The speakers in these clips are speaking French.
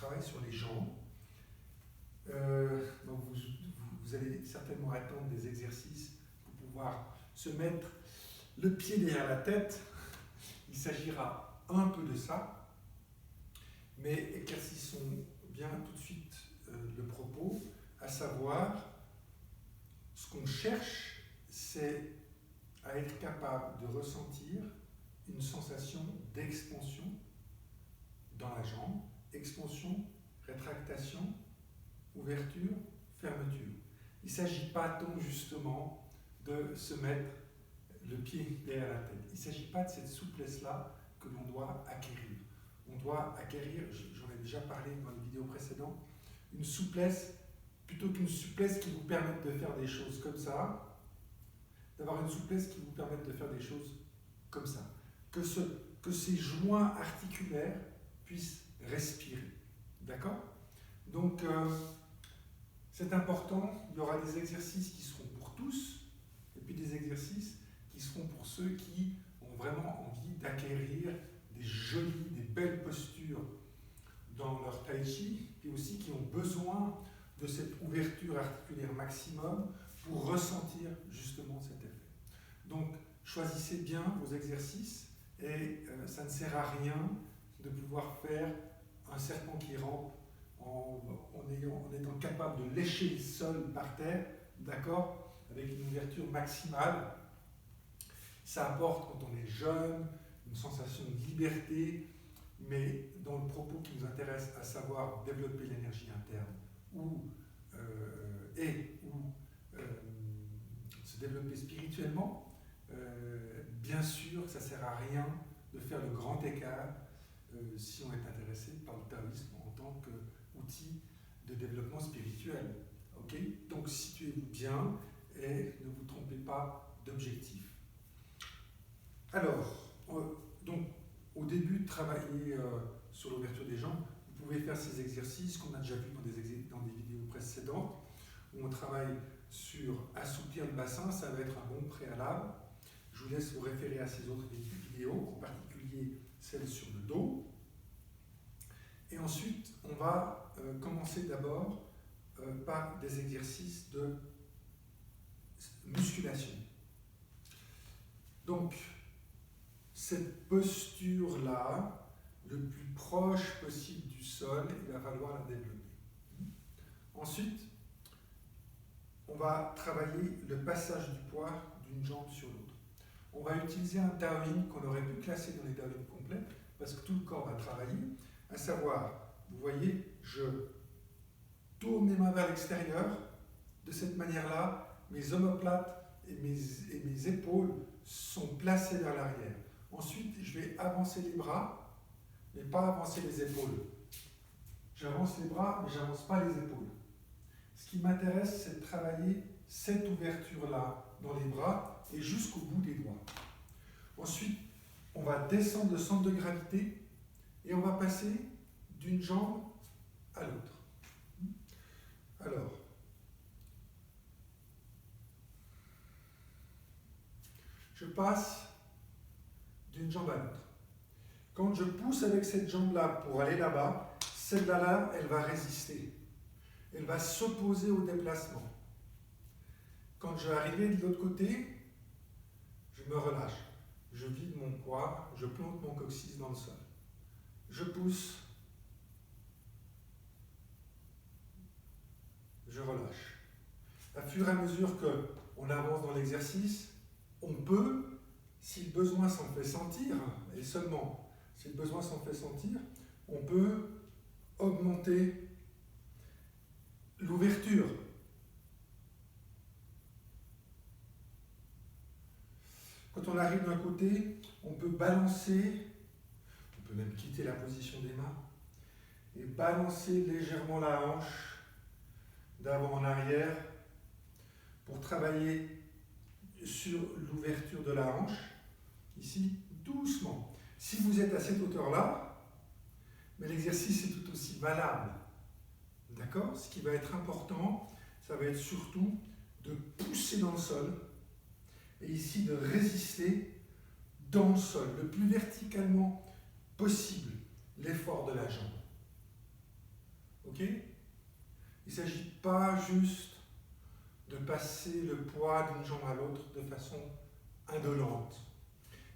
travail sur les jambes. Donc vous allez certainement attendre des exercices pour pouvoir se mettre le pied derrière la tête. Il s'agira un peu de ça, mais éclaircissons bien tout de suite le propos, à savoir, ce qu'on cherche, c'est à être capable de ressentir une sensation d'expansion dans la jambe, expansion, rétractation, ouverture, fermeture. Il ne s'agit pas tant justement de se mettre le pied derrière la tête. Il ne s'agit pas de cette souplesse-là que l'on doit acquérir. On doit acquérir, j'en ai déjà parlé dans les vidéos précédentes, une souplesse, plutôt qu'une souplesse qui vous permette de faire des choses comme ça, d'avoir une souplesse qui vous permette de faire des choses comme ça. Que ces joints articulaires puissent respirer. D'accord? Donc, c'est important. Il y aura des exercices qui seront pour tous, et puis des exercices qui seront pour ceux qui ont vraiment envie d'acquérir des jolies, des belles postures dans leur tai chi, et aussi qui ont besoin de cette ouverture articulaire maximum pour ressentir justement cet effet. Donc, choisissez bien vos exercices, et ça ne sert à rien de pouvoir faire un serpent qui rampe en étant capable de lécher le sol par terre, d'accord, avec une ouverture maximale. Ça apporte, quand on est jeune, une sensation de liberté, mais dans le propos qui nous intéresse, à savoir développer l'énergie interne, ou se développer spirituellement, bien sûr, ça ne sert à rien de faire le grand écart si on est intéressé par le taoïsme en tant qu'outil de développement spirituel. Okay? Donc situez-vous bien et ne vous trompez pas d'objectif. Alors, donc, au début de travailler sur l'ouverture des jambes, vous pouvez faire ces exercices qu'on a déjà vus dans des vidéos précédentes, où on travaille sur assouplir le bassin. Ça va être un bon préalable. Je vous laisse vous référer à ces autres vidéos, en particulier celle sur le dos. Et ensuite, on va commencer d'abord par des exercices de musculation. Donc, cette posture-là, le plus proche possible du sol, il va falloir la développer. Ensuite, on va travailler le passage du poids d'une jambe sur l'autre. On va utiliser un Taoyin qu'on aurait pu classer dans les Taoyins complets, parce que tout le corps va travailler, à savoir, vous voyez, je tourne mes mains vers l'extérieur, de cette manière-là, mes omoplates et mes épaules sont placées vers l'arrière. Ensuite, je vais avancer les bras, mais pas avancer les épaules. J'avance les bras, mais je n'avance pas les épaules. Ce qui m'intéresse, c'est de travailler cette ouverture-là dans les bras et jusqu'au bout des doigts. Ensuite, on va descendre le centre de gravité et on va passer d'une jambe à l'autre. Alors, je passe d'une jambe à l'autre. Quand je pousse avec cette jambe-là pour aller là-bas, celle-là, elle va résister. Elle va s'opposer au déplacement. Quand je vais arriver de l'autre côté, je me relâche. Je vide mon poids, je plante mon coccyx dans le sol. Je pousse. Je relâche. À fur et à mesure qu'on avance dans l'exercice, on peut, si le besoin s'en fait sentir, et seulement si le besoin s'en fait sentir, on peut augmenter l'ouverture. Quand on arrive d'un côté, on peut balancer, on peut même quitter la position des mains, et balancer légèrement la hanche d'avant en arrière pour travailler sur l'ouverture de la hanche, ici, doucement. Si vous êtes à cette hauteur-là, mais l'exercice est tout aussi valable. D'accord? Ce qui va être important, ça va être surtout de pousser dans le sol, et ici de résister dans le sol, le plus verticalement possible, l'effort de la jambe. Ok? Il ne s'agit pas juste de passer le poids d'une jambe à l'autre de façon indolente.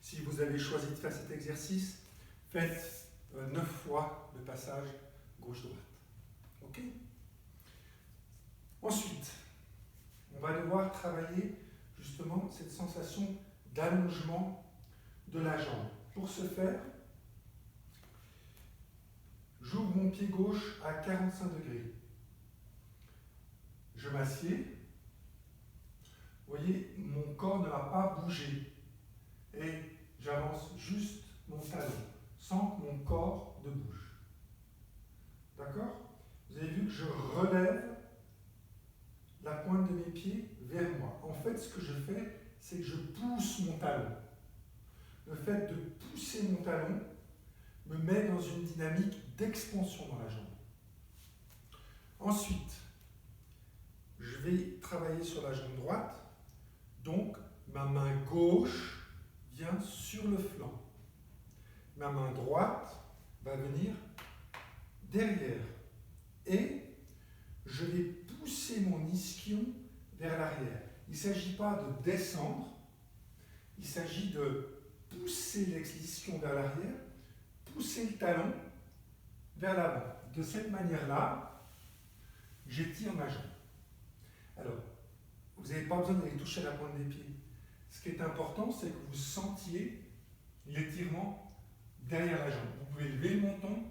Si vous avez choisi de faire cet exercice, faites 9 fois le passage gauche-droite. Ok? Ensuite, on va devoir travailler justement cette sensation d'allongement de la jambe. Pour ce faire, j'ouvre mon pied gauche à 45 degrés. Je m'assieds. Vous voyez, mon corps ne va pas bouger. Et j'avance juste mon talon, sans que mon corps ne bouge. D'accord? Vous avez vu que je relève la pointe de mes pieds vers moi. En fait, ce que je fais, c'est que je pousse mon talon. Le fait de pousser mon talon me met dans une dynamique d'expansion dans la jambe. Ensuite, je vais travailler sur la jambe droite. Donc, ma main gauche vient sur le flanc. Ma main droite va venir derrière. Et je vais pousser mon ischion vers l'arrière. Il ne s'agit pas de descendre, il s'agit de pousser l'ischion vers l'arrière, pousser le talon vers l'avant. De cette manière-là, j'étire ma jambe. Alors, vous n'avez pas besoin d'aller toucher la pointe des pieds. Ce qui est important, c'est que vous sentiez l'étirement derrière la jambe. Vous pouvez lever le menton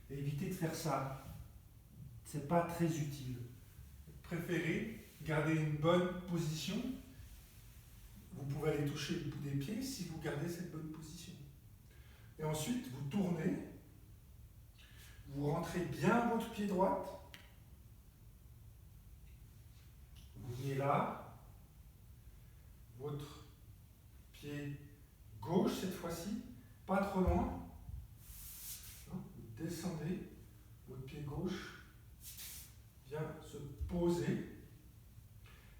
et éviter de faire ça. Ce n'est pas très utile. Préférez garder une bonne position. Vous pouvez aller toucher le bout des pieds si vous gardez cette bonne position. Et ensuite, vous tournez. Vous rentrez bien votre pied droit. Vous venez là. Votre pied gauche cette fois-ci, pas trop loin. Vous descendez. Votre pied gauche vient se poser.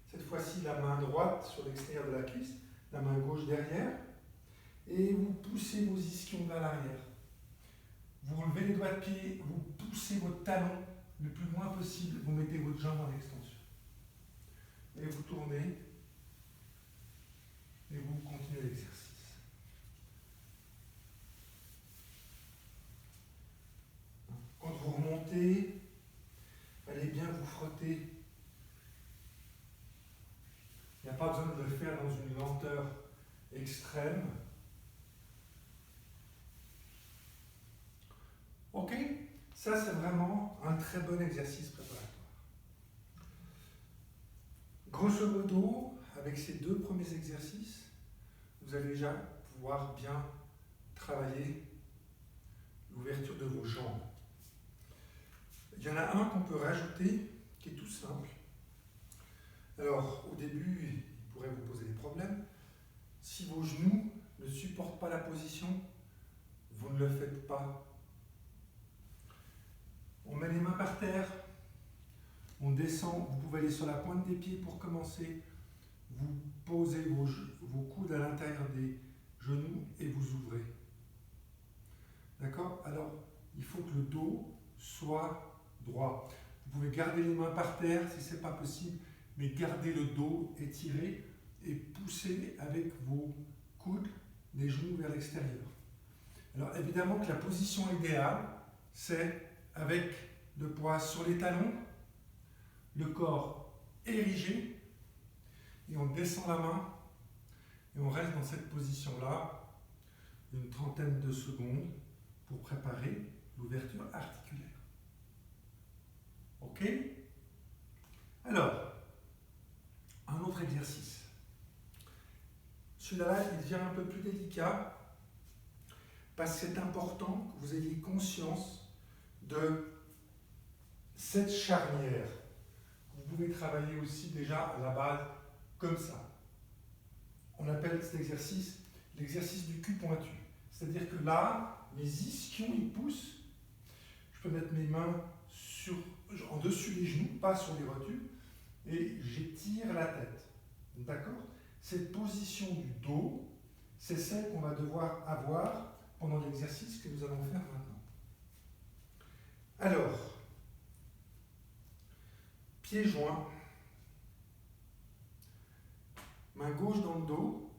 Cette fois-ci, la main droite sur l'extérieur de la cuisse, la main gauche derrière. Et vous poussez vos ischions vers l'arrière. Vous relevez les doigts de pied, vous poussez votre talon le plus loin possible, vous mettez votre jambe en extension. Et vous tournez, et vous continuez l'exercice. Quand vous remontez, allez bien vous frotter. Il n'y a pas besoin de le faire dans une lenteur extrême. Ok? Ça, c'est vraiment un très bon exercice préparatoire. Grosso modo, avec ces deux premiers exercices, vous allez déjà pouvoir bien travailler l'ouverture de vos jambes. Il y en a un qu'on peut rajouter qui est tout simple. Alors, au début, il pourrait vous poser des problèmes. Si vos genoux ne supportent pas la position, vous ne le faites pas. On met les mains par terre, on descend, vous pouvez aller sur la pointe des pieds pour commencer. Vous posez vos coudes à l'intérieur des genoux et vous ouvrez. D'accord? Alors, il faut que le dos soit droit. Vous pouvez garder les mains par terre si ce n'est pas possible, mais gardez le dos étiré et poussez avec vos coudes les genoux vers l'extérieur. Alors, évidemment que la position idéale, c'est avec le poids sur les talons, le corps érigé, et on descend la main, et on reste dans cette position-là une trentaine de secondes pour préparer l'ouverture articulaire. Ok? Alors, un autre exercice. Celui-là, il devient un peu plus délicat parce que c'est important que vous ayez conscience de cette charnière. Vous pouvez travailler aussi déjà à la base comme ça. On appelle cet exercice l'exercice du cul pointu. C'est-à-dire que là, mes ischions, ils poussent. Je peux mettre mes mains en dessus des genoux, pas sur les rotules, et j'étire la tête. D'accord? Cette position du dos, c'est celle qu'on va devoir avoir pendant l'exercice que nous allons faire maintenant. Alors, pieds joints, main gauche dans le dos,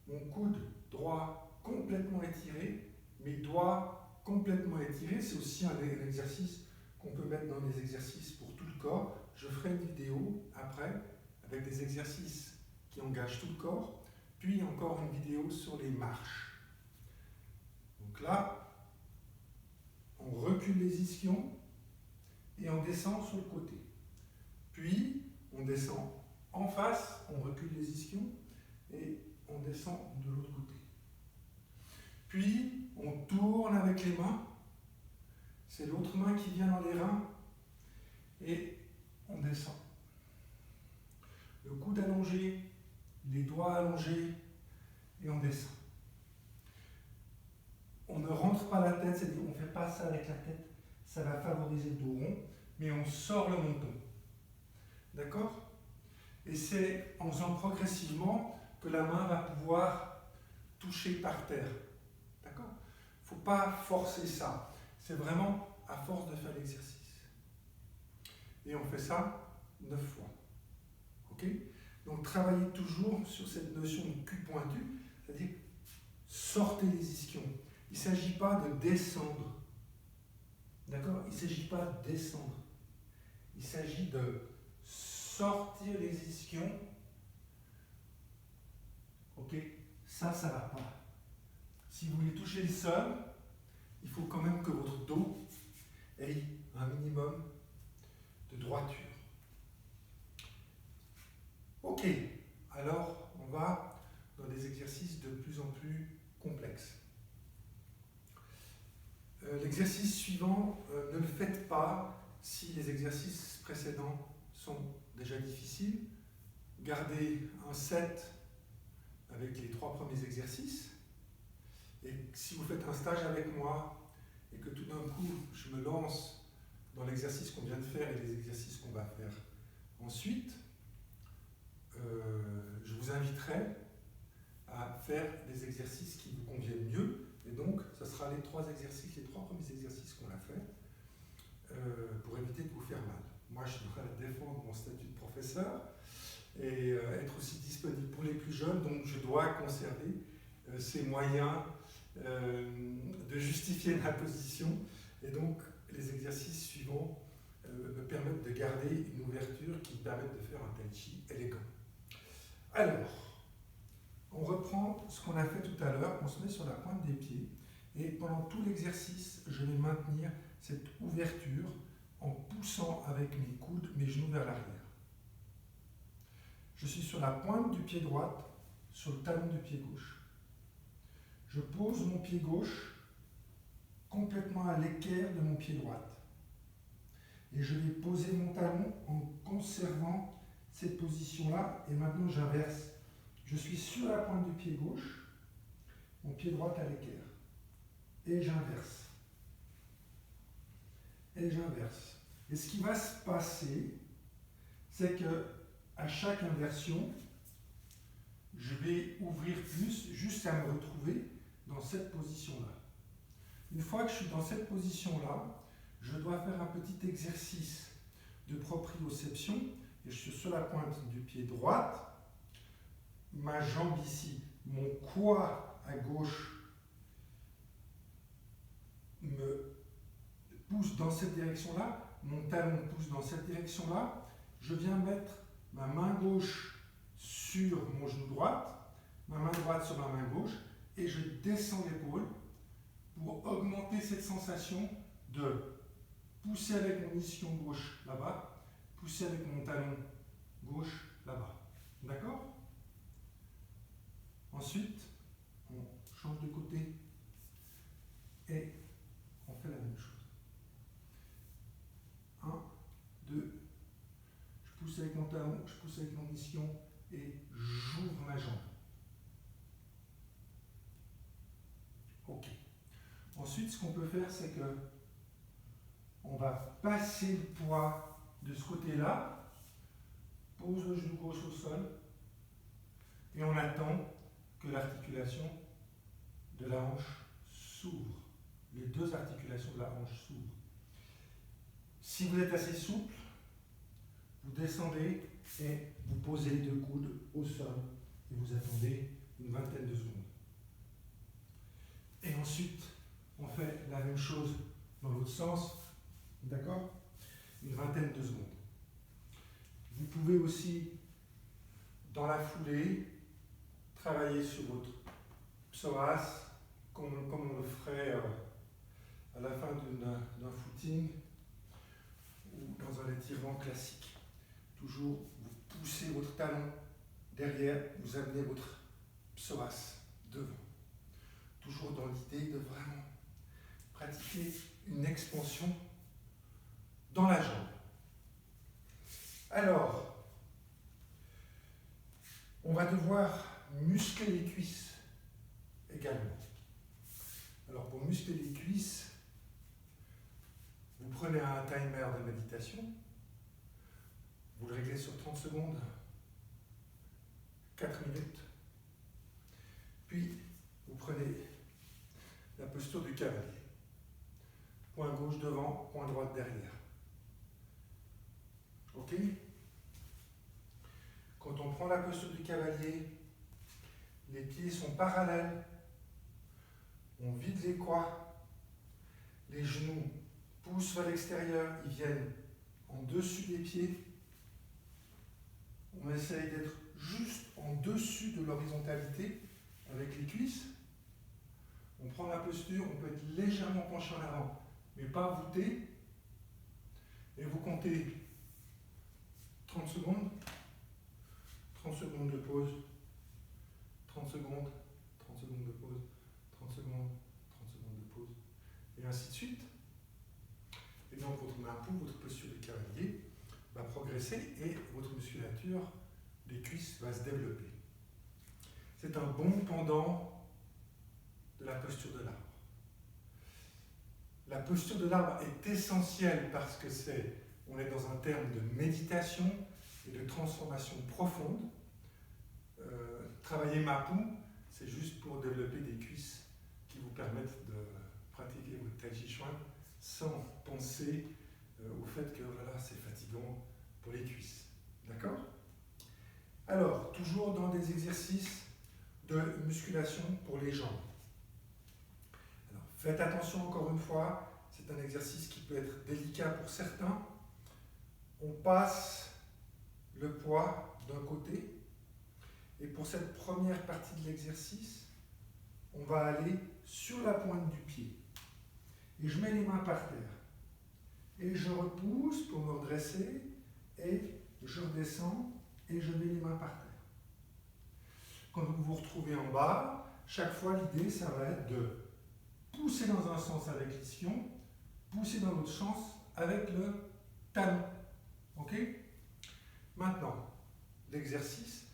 mon coude droit complètement étiré, mes doigts complètement étirés. C'est aussi un exercice qu'on peut mettre dans des exercices pour tout le corps. Je ferai une vidéo après avec des exercices qui engagent tout le corps, puis encore une vidéo sur les marches. Donc là, on recule les ischions et on descend sur le côté. Puis, on descend en face, on recule les ischions et on descend de l'autre côté. Puis, on tourne avec les mains. C'est l'autre main qui vient dans les reins et on descend. Le coude allongé, les doigts allongés et on descend. On ne rentre pas la tête, c'est-à-dire on ne fait pas ça avec la tête, ça va favoriser le dos rond, mais on sort le menton. D'accord? Et c'est en faisant progressivement que la main va pouvoir toucher par terre. D'accord? Il ne faut pas forcer ça. C'est vraiment à force de faire l'exercice. Et on fait ça 9 fois. Ok? Donc travaillez toujours sur cette notion de cul pointu, c'est-à-dire sortez les ischions. Il ne s'agit pas de descendre. D'accord? Il ne s'agit pas de descendre. Il s'agit de sortir les ischions. Ok? Ça ne va pas. Si vous voulez toucher le sol, il faut quand même que votre dos ait un minimum de droiture. Ok, alors on va dans des exercices de plus en plus complexes. L'exercice suivant, ne le faites pas si les exercices précédents sont déjà difficiles. Gardez un set avec les 3 premiers exercices. Et si vous faites un stage avec moi et que tout d'un coup je me lance dans l'exercice qu'on vient de faire et les exercices qu'on va faire ensuite, je vous inviterai à faire des exercices qui vous conviennent mieux. Et donc, ce sera les 3 exercices, les 3 premiers exercices qu'on a fait pour éviter de vous faire mal. Moi, je dois défendre mon statut de professeur et être aussi disponible pour les plus jeunes, donc je dois conserver ces moyens de justifier ma position. Et donc, les exercices suivants me permettent de garder une ouverture qui me permette de faire un tai chi élégant. Alors, on reprend ce qu'on a fait tout à l'heure, on se met sur la pointe des pieds et pendant tout l'exercice, je vais maintenir cette ouverture en poussant avec mes coudes, mes genoux vers l'arrière. Je suis sur la pointe du pied droit, sur le talon du pied gauche. Je pose mon pied gauche complètement à l'équerre de mon pied droit. Et je vais poser mon talon en conservant cette position-là. Et maintenant, j'inverse. Je suis sur la pointe du pied gauche, mon pied droit à l'équerre. Et j'inverse. Et j'inverse. Et ce qui va se passer, c'est que à chaque inversion, je vais ouvrir plus jusqu'à me retrouver dans cette position-là. Une fois que je suis dans cette position-là, je dois faire un petit exercice de proprioception. Et je suis sur la pointe du pied droit, ma jambe ici, mon quad à gauche me pousse dans cette direction-là, mon talon pousse dans cette direction-là. Je viens mettre ma main gauche sur mon genou droit, ma main droite sur ma main gauche, et je descends l'épaule pour augmenter cette sensation de pousser avec mon ischion gauche là-bas, pousser avec mon talon gauche là-bas. D'accord? Ensuite, on change de côté et on fait la même chose. 1, 2, je pousse avec mon talon, je pousse avec mon ischion et j'ouvre ma jambe. Ok. Ensuite, ce qu'on peut faire, c'est que on va passer le poids de ce côté-là, pose le genou gauche au sol, et on attend que l'articulation de la hanche s'ouvre. Les 2 articulations de la hanche s'ouvrent. Si vous êtes assez souple, vous descendez et vous posez les deux coudes au sol et vous attendez une vingtaine de secondes. Et ensuite, on fait la même chose dans l'autre sens, d'accord? Une vingtaine de secondes. Vous pouvez aussi, dans la foulée, travailler sur votre psoas, comme on le ferait à la fin d'un footing ou dans un étirement classique. Toujours, vous poussez votre talon derrière, vous amenez votre psoas devant. Toujours dans l'idée de vraiment pratiquer une expansion dans la jambe. Alors, on va devoir muscler les cuisses également. Alors, pour muscler les cuisses, vous prenez un timer de méditation, vous le réglez sur 30 secondes, 4 minutes, puis vous prenez la posture du cavalier. Point gauche devant, point droite derrière. Ok? Quand on prend la posture du cavalier, les pieds sont parallèles, on vide les croix, les genoux poussent vers l'extérieur, ils viennent en dessus des pieds. On essaye d'être juste en dessus de l'horizontalité avec les cuisses. On prend la posture, on peut être légèrement penché en avant, mais pas voûté. Et vous comptez 30 secondes, 30 secondes de pause, 30 secondes, 30 secondes de pause, 30 secondes, 30 secondes de pause, et ainsi de suite. Et donc votre main pour votre posture de cavalier va progresser et votre musculature des cuisses va se développer. C'est un bon pendant de la posture de l'arbre. La posture de l'arbre est essentielle parce que on est dans un terme de méditation et de transformation profonde. Travailler Mapu, c'est juste pour développer des cuisses qui vous permettent de pratiquer votre Tai Chi Chuan sans penser au fait que voilà, c'est fatigant pour les cuisses. D'accord? Alors, toujours dans des exercices de musculation pour les jambes. Alors, faites attention encore une fois, c'est un exercice qui peut être délicat pour certains. On passe le poids d'un côté et pour cette première partie de l'exercice, on va aller sur la pointe du pied. Et je mets les mains par terre. Et je repousse pour me redresser et je redescends et je mets les mains par terre. Quand vous vous retrouvez en bas, chaque fois l'idée ça va être de pousser dans un sens avec l'ischio, pousser dans l'autre sens avec le talon. Ok? Maintenant, l'exercice,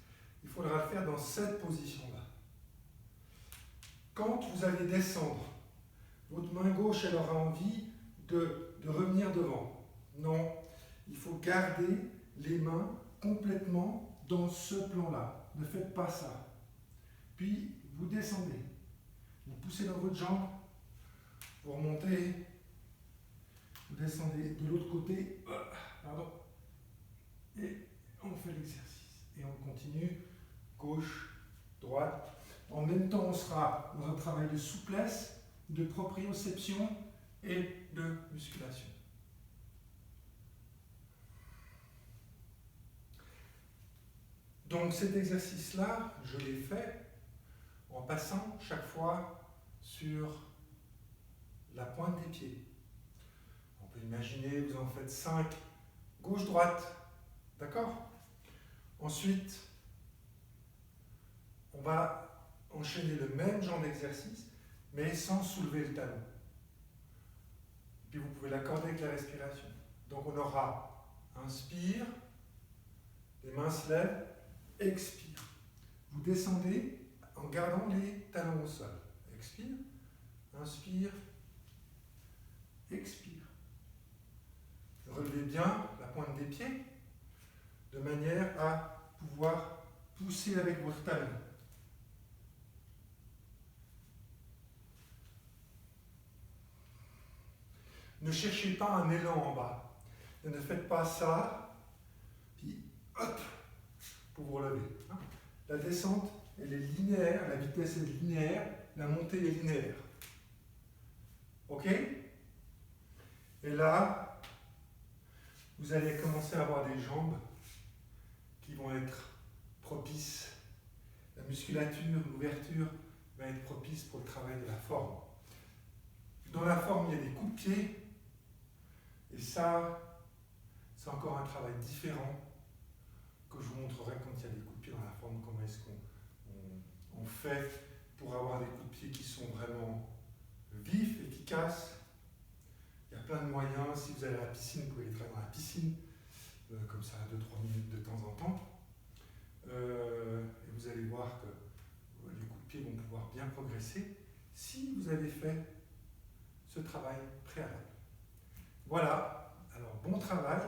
il faudra le faire dans cette position-là. Quand vous allez descendre, votre main gauche, elle aura envie de revenir devant. Non, il faut garder les mains complètement dans ce plan-là. Ne faites pas ça. Puis, vous descendez. Vous poussez dans votre jambe. Vous remontez. Vous descendez de l'autre côté. Pardon. Et on fait l'exercice. Et on continue. Gauche, droite. En même temps, on sera dans un travail de souplesse, de proprioception et de musculation. Donc cet exercice-là, je l'ai fait en passant chaque fois sur la pointe des pieds. On peut imaginer, vous en faites 5, gauche-droite, d'accord? Ensuite, on va enchaîner le même genre d'exercice, mais sans soulever le talon. Puis vous pouvez l'accorder avec la respiration. Donc on aura inspire, les mains se lèvent, expire. Vous descendez en gardant les talons au sol. Expire, inspire, expire. Relevez bien la pointe des pieds de manière à pouvoir pousser avec votre talon. Ne cherchez pas un élan en bas. Et ne faites pas ça, puis hop, pour vous relever. La descente, elle est linéaire, la vitesse est linéaire, la montée est linéaire. Ok? Et là, vous allez commencer à avoir des jambes qui vont être propices. La musculature, l'ouverture va être propice pour le travail de la forme. Dans la forme, il y a des coups de pied. Et ça, c'est encore un travail différent que je vous montrerai quand il y a des coups de pied dans la forme. Comment est-ce qu'on fait pour avoir des coups de pied qui sont vraiment vifs, efficaces. Il y a plein de moyens. Si vous allez à la piscine, vous pouvez les travailler dans la piscine, comme ça, 2-3 minutes de temps en temps. Et vous allez voir que les coups de pied vont pouvoir bien progresser si vous avez fait ce travail préalable. Voilà, alors bon travail.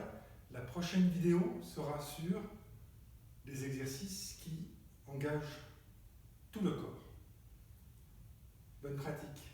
La prochaine vidéo sera sur des exercices qui engagent tout le corps. Bonne pratique.